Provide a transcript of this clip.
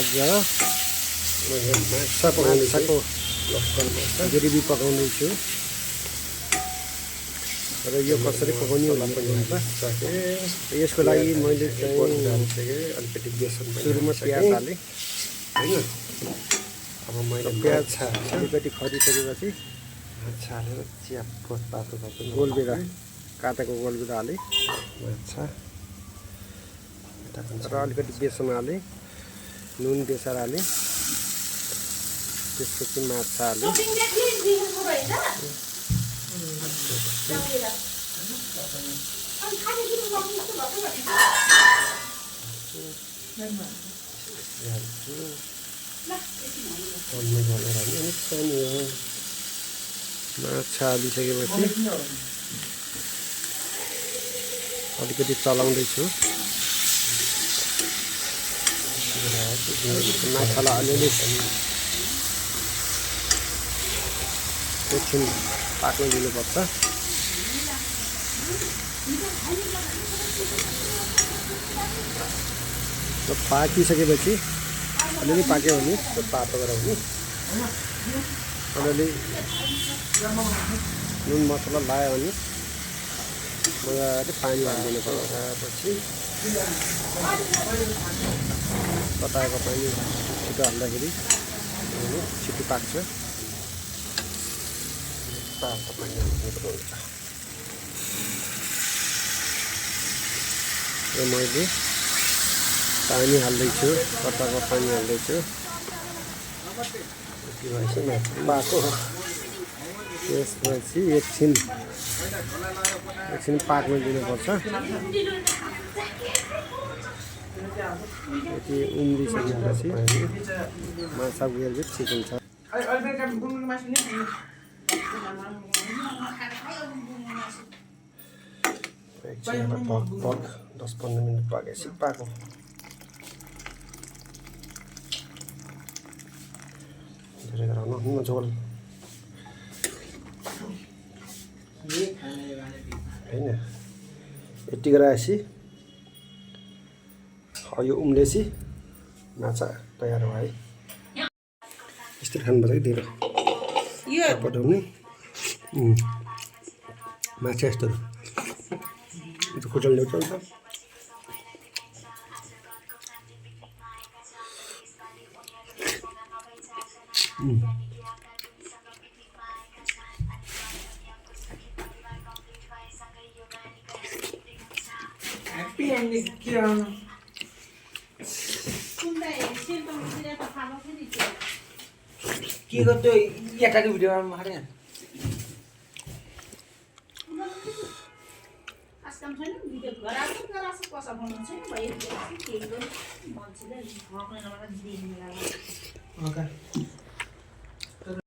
आज माछाको ग्रेभी पकाउँदैछु र यो कसरी पकाउने होला पनि हुन्छ। यसको लागि मैले चाहिँ अलिकति बेसन सुरुमा प्याज हालेँ होइन। अब मैले प्याज अलिकति खरिसकेपछि छालेर च्याप्पो तातो तातो गोलभेडा काटेको गोलभेडा हालेँ माछा र अलिकति बेसन हालेँ, नुन बेसार हालेँ, त्यसपछि माछा हालेँ। माछा हालिसकेपछि अलिकति चलाउँदैछु। माछालाई अलिअलि एकछिन पाक्न दिनुपर्छ। पाकिसकेपछि अलिअलि पाक्यो भने त्यो तातो गराउने अलिअलि नुन मसला लायो भने मजाले पानी हालिदिनु पर्छ। पछि तताएको पानी छिटो हाल्दाखेरि छिटो पाक्छ। तातो पानी हाल्नु हुन्छ। र मैले पानी हाल्दैछु, तताएको पानी हाल्दैछु। पाको त्यसपछि एकछिन पाक्न दिनुपर्छ। यति उम्लिसकेपछि माछा ग्रेभी ठिक हुन्छ। लगभग 10-15 मिनट पाकेपछि पाको धेरै गराउनु झोल होइन। यति गराएपछि यो उम्लेपछि माछा तयार भयो है। यस्तै खानुपर्छ कि धेरै पठाउने माछा यस्तो खुट्टाले ल्याउँछ। के गर्दै यताको भिडियोमा हारे आजकल छैन भिडियो गराएको कसो बनाउँछ नि भयो के गर्नु मान्छेले भक्ने नभएर दिनु लाग्यो। ओके